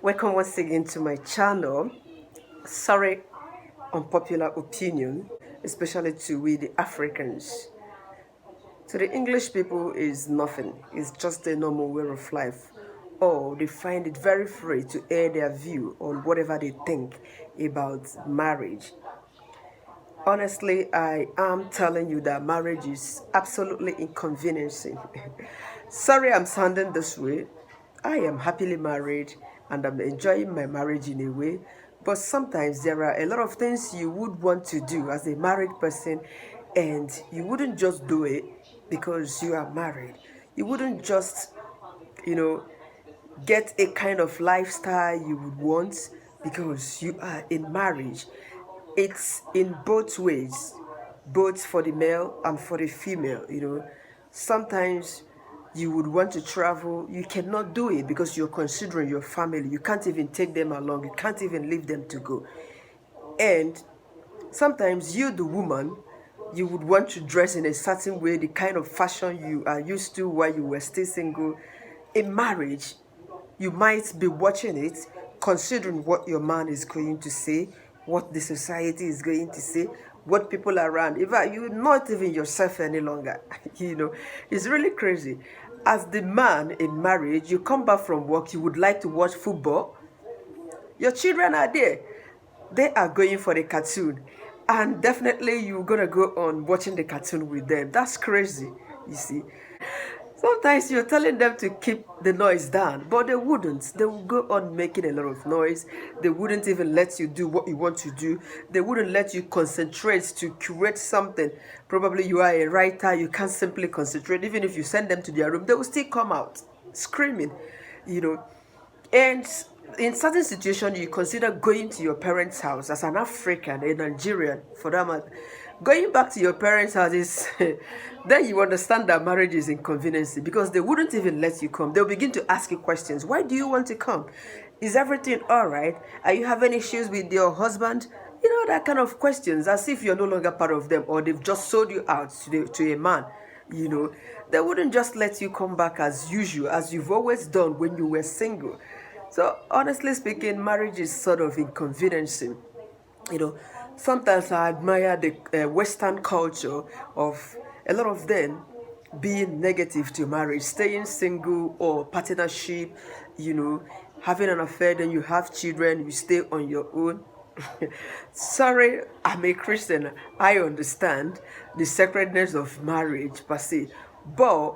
Welcome once again to my channel. Sorry, unpopular opinion, especially to we the Africans. To the English people is nothing. It's just a normal way of life. Or they find it very free to air their view on whatever they think about marriage. Honestly, I am telling you that marriage is absolutely inconveniencing. Sorry I'm sounding this way. I am happily married and I'm enjoying my marriage in a way. But sometimes there are a lot of things you would want to do as a married person and you wouldn't just do it because you are married. You wouldn't just, you know, get a kind of lifestyle you would want because you are in marriage. It's in both ways, both for the male and for the female. Sometimes you would want to travel, you cannot do it because you're considering your family. You can't even take them along, you can't even leave them to go. And sometimes you, the woman, you would want to dress in a certain way, the kind of fashion you are used to while you were still single. In marriage, you might be watching it, considering what your man is going to say, what the society is going to say, what people around. In fact, you're not even yourself any longer. It's really crazy. As the man in marriage, you come back from work, you would like to watch football. Your children are there. They are going for the cartoon. And definitely you're going to go on watching the cartoon with them. That's crazy, you see. Sometimes you're telling them to keep the noise down, but they wouldn't. They will go on making a lot of noise. They wouldn't even let you do what you want to do. They wouldn't let you concentrate to create something. Probably you are a writer, you can't simply concentrate. Even if you send them to their room, they will still come out screaming, you know. And in certain situations, you consider going to your parents' house as an African, a Nigerian, for that matter. Going back to your parents' house is, then you understand that marriage is inconvenience because they wouldn't even let you come. They'll begin to ask you questions. Why do you want to come? Is everything all right? Are you having issues with your husband? That kind of questions, as if you're no longer part of them or they've just sold you out to a man. They wouldn't just let you come back as usual, as you've always done when you were single. So honestly speaking, marriage is sort of inconveniencing. Sometimes I admire the Western culture of a lot of them being negative to marriage, staying single or partnership, having an affair, then you have children, you stay on your own. Sorry, I'm a Christian. I understand the sacredness of marriage per se, but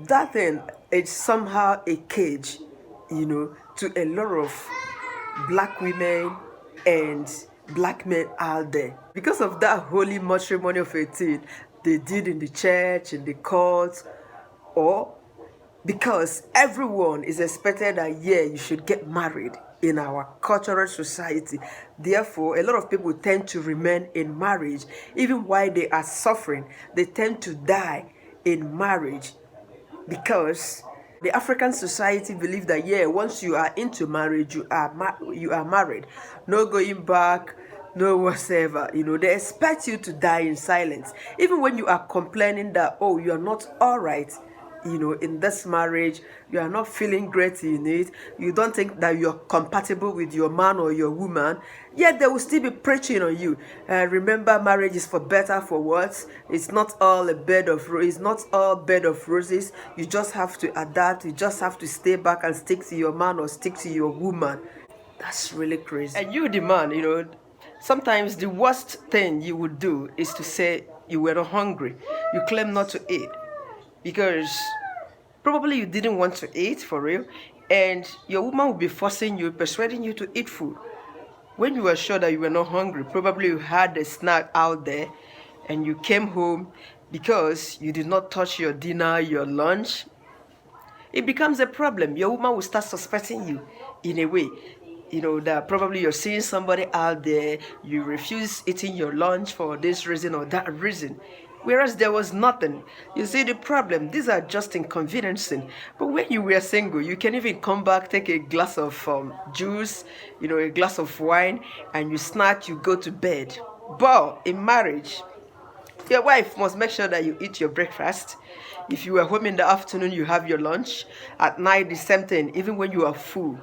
that thing is somehow a cage, to a lot of black women and black men out there. Because of that holy matrimony of 18 they did in the church, in the courts, or because everyone is expected that, yeah, you should get married in our cultural society. Therefore, a lot of people tend to remain in marriage. Even while they are suffering, they tend to die in marriage because the African society believe that, yeah, once you are into marriage, you are married. No going back, no whatsoever. They expect you to die in silence. Even when you are complaining that, oh, you are not all right, in this marriage, you are not feeling great in it, you don't think that you're compatible with your man or your woman, yet they will still be preaching on you. Remember, marriage is for better, for worse. It's not all a bed of roses. You just have to adapt. You just have to stay back and stick to your man or stick to your woman. That's really crazy. And you, the man, sometimes the worst thing you would do is to say you were not hungry. You claim not to eat because probably you didn't want to eat for real, and your woman will be forcing you, persuading you to eat food. When you were sure that you were not hungry, probably you had a snack out there and you came home because you did not touch your dinner, your lunch. It becomes a problem. Your woman will start suspecting you in a way. That probably you're seeing somebody out there, you refuse eating your lunch for this reason or that reason. Whereas there was nothing. You see the problem, these are just inconveniencing. But when you were single, you can even come back, take a glass of juice, a glass of wine, and you snack, you go to bed. But in marriage, your wife must make sure that you eat your breakfast. If you are home in the afternoon, you have your lunch. At night, the same thing, even when you are full.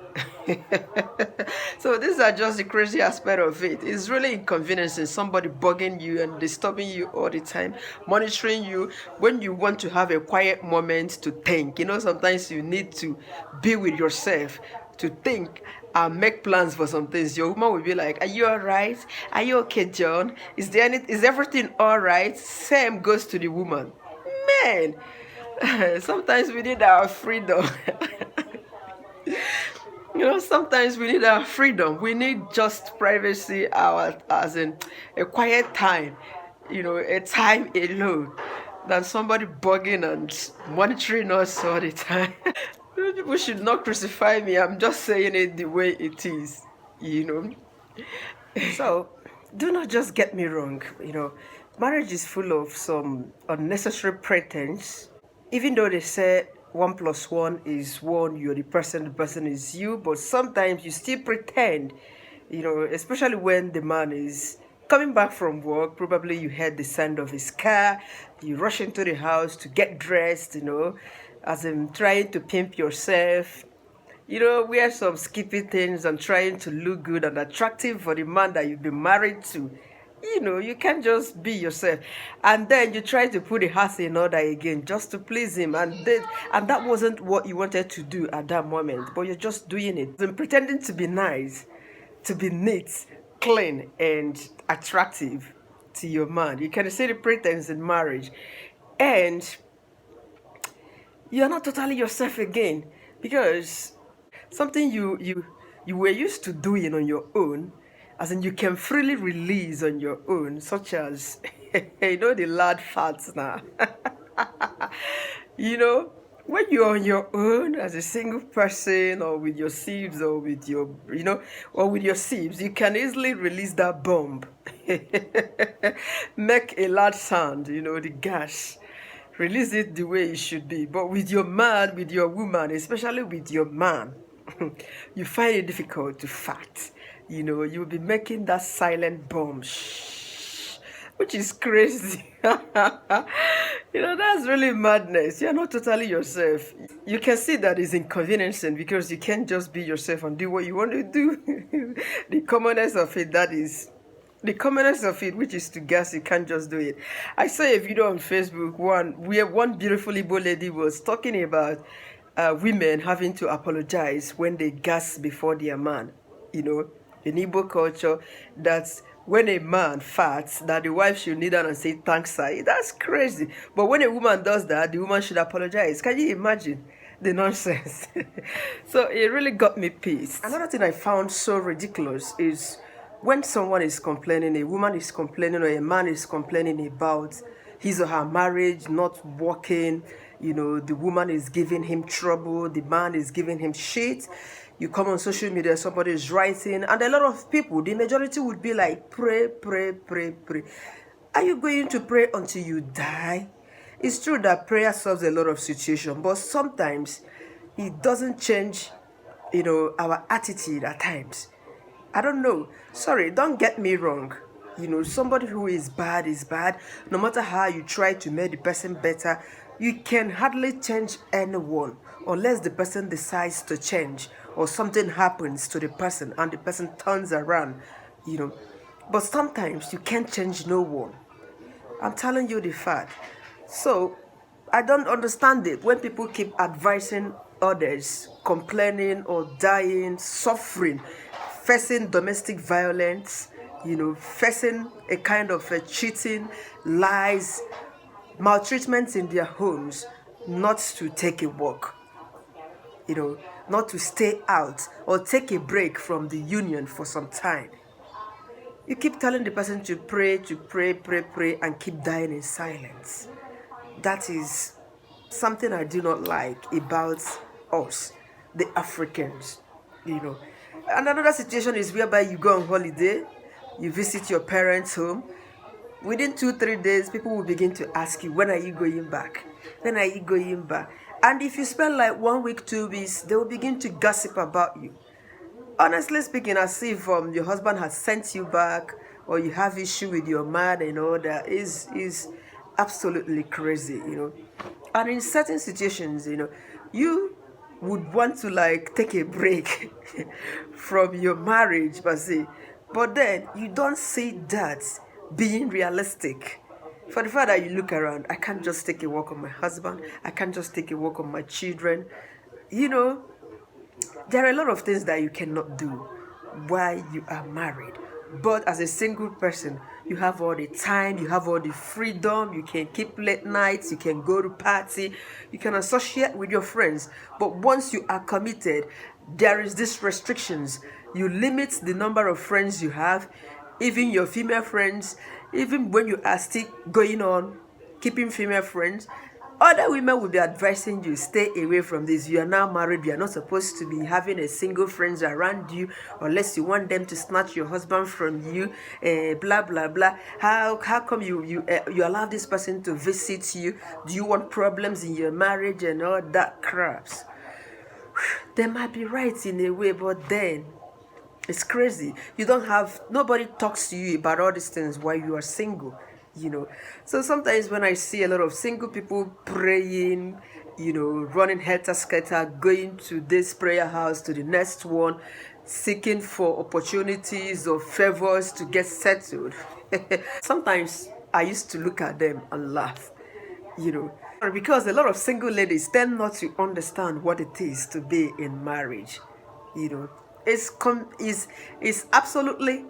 So these are just the crazy aspect of it. It's really inconveniencing somebody bugging you and disturbing you all the time, monitoring you when you want to have a quiet moment to think. Sometimes you need to be with yourself to think and make plans for some things. Your woman will be like, "Are you all right? Are you okay, John? Is everything all right?" Same goes to the woman. Man, sometimes we need our freedom. Sometimes we need our freedom. We need just privacy, as in a quiet time, a time alone, than somebody bugging and monitoring us all the time. People should not crucify me. I'm just saying it the way it is, you know. So, do not just get me wrong. Marriage is full of some unnecessary pretense. Even though they say 1 plus 1 is 1, you're the person is you, but sometimes you still pretend, especially when the man is coming back from work. Probably you heard the sound of his car, you rush into the house to get dressed, as in trying to pimp yourself, wear some skippy things and trying to look good and attractive for the man that you've been married to. You can't just be yourself. And then you try to put the house in order again just to please him. And that wasn't what you wanted to do at that moment, but you're just doing it. And pretending to be nice, to be neat, clean, and attractive to your man. You can see the pretense in marriage. And you're not totally yourself again, because something you were used to doing on your own, as in you can freely release on your own, such as the lad farts now. you know when you're on your own as a single person, or with your sibs, or with your or with your sibs, you can easily release that bomb. Make a loud sound, the gas, release it the way it should be. But with your man, with your woman, especially with your man, you find it difficult to fart. You'll be making that silent bomb, which is crazy. That's really madness. You're not totally yourself. You can see that it's inconveniencing, because you can't just be yourself and do what you want to do. The commonest of it, which is to gas, you can't just do it. I saw a video on Facebook, where one beautiful Igbo lady was talking about women having to apologize when they gas before their man. In Igbo culture, that's when a man farts, that the wife should kneel down and say, "Thanks, sir." That's crazy. But when a woman does that, the woman should apologize. Can you imagine the nonsense? So it really got me pissed. Another thing I found so ridiculous is when someone is complaining, a woman is complaining, or a man is complaining about his or her marriage not working. The woman is giving him trouble, the man is giving him shit. You come on social media, somebody is writing, and a lot of people, the majority, would be like, "Pray, pray, pray, pray." Are you going to pray until you die? It's true that prayer solves a lot of situations, but sometimes it doesn't change, our attitude at times. I don't know. Sorry, don't get me wrong. Somebody who is bad is bad. No matter how you try to make the person better, you can hardly change anyone unless the person decides to change, or something happens to the person and the person turns around. But sometimes you can't change no one. I'm telling you the fact. So I don't understand it when people keep advising others, complaining or dying, suffering, facing domestic violence, facing a kind of cheating, lies, maltreatment in their homes, not to take a walk, not to stay out or take a break from the union for some time. You keep telling the person to pray, pray, pray, and keep dying in silence. That is something I do not like about us, the Africans. And another situation is whereby you go on holiday, you visit your parents' home. Within 2-3 days, people will begin to ask you, "When are you going back? When are you going back?" And if you spend like 1 week, 2 weeks, they will begin to gossip about you. Honestly speaking, as if your husband has sent you back, or you have issue with your man and all that, is absolutely crazy. And in certain situations, you would want to like take a break from your marriage per se. But then you don't see that being realistic. For the fact that you look around, I can't just take a walk on my husband, I can't just take a walk on my children. You know, there are a lot of things that you cannot do while you are married. But as a single person, you have all the time, you have all the freedom, you can keep late nights, you can go to party, you can associate with your friends. But once you are committed, there is these restrictions. You limit the number of friends you have, even your female friends, even when you are still going on keeping female friends. Other women will be advising you, stay away from this. You are now married. You are not supposed to be having a single friends around you unless you want them to snatch your husband from you. Blah blah blah. How come you allow this person to visit you? Do you want problems in your marriage and all that craps? They might be right in a way, but then it's crazy. You don't have, nobody talks to you about all these things while you are single, you know. So sometimes when I see a lot of single people praying, you know, running helter-skelter, going to this prayer house, to the next one, seeking for opportunities or favors to get settled. Sometimes I used to look at them and laugh, you know, because a lot of single ladies tend not to understand what it is to be in marriage, you know. It's absolutely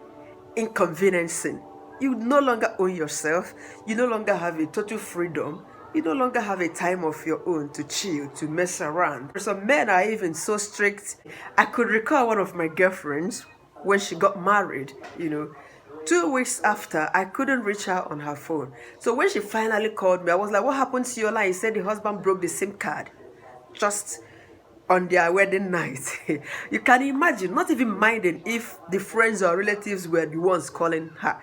inconveniencing. You no longer own yourself. You no longer have a total freedom. You no longer have a time of your own to chill, to mess around. Some men are even so strict. I could recall one of my girlfriends when she got married, you know. 2 weeks after, I couldn't reach her on her phone. So when she finally called me, I was like, what happened to your line? He said the husband broke the SIM card just on their wedding night. You can imagine, not even minding if the friends or relatives were the ones calling her.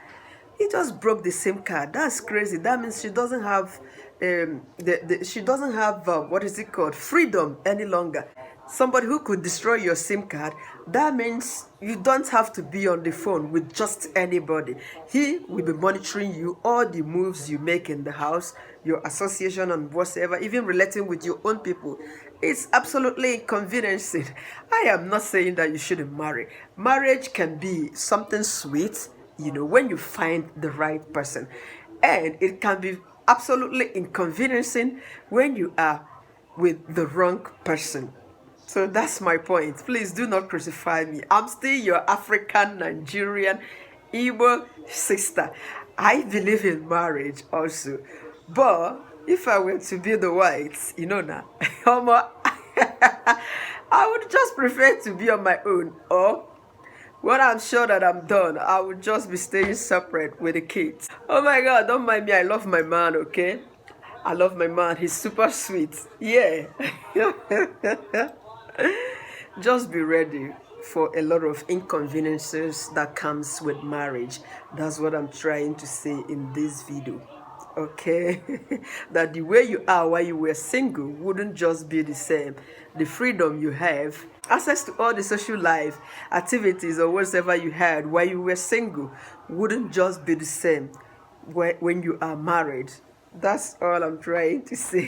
He just broke the SIM card. That's crazy. That means she doesn't have she doesn't have what is it called, freedom any longer. Somebody who could destroy your SIM card, that means you don't have to be on the phone with just anybody. He will be monitoring you, all the moves you make in the house, your association and whatever, even relating with your own people. It's absolutely inconveniencing. I am not saying that you shouldn't marry. Marriage can be something sweet, you know, when you find the right person. And it can be absolutely inconveniencing when you are with the wrong person. So that's my point. Please do not crucify me. I'm still your African, Nigerian, Igbo sister. I believe in marriage also. But if I were to be the whites, you know now, I would just prefer to be on my own. Or when I'm sure that I'm done, I would just be staying separate with the kids. Oh my God, don't mind me. I love my man, okay? I love my man. He's super sweet. Yeah. Just be ready for a lot of inconveniences that comes with marriage. That's what I'm trying to say in this video. Okay, that the way you are while you were single wouldn't just be the same. The freedom you have, access to all the social life activities or whatever you had while you were single wouldn't just be the same when you are married. That's all I'm trying to say.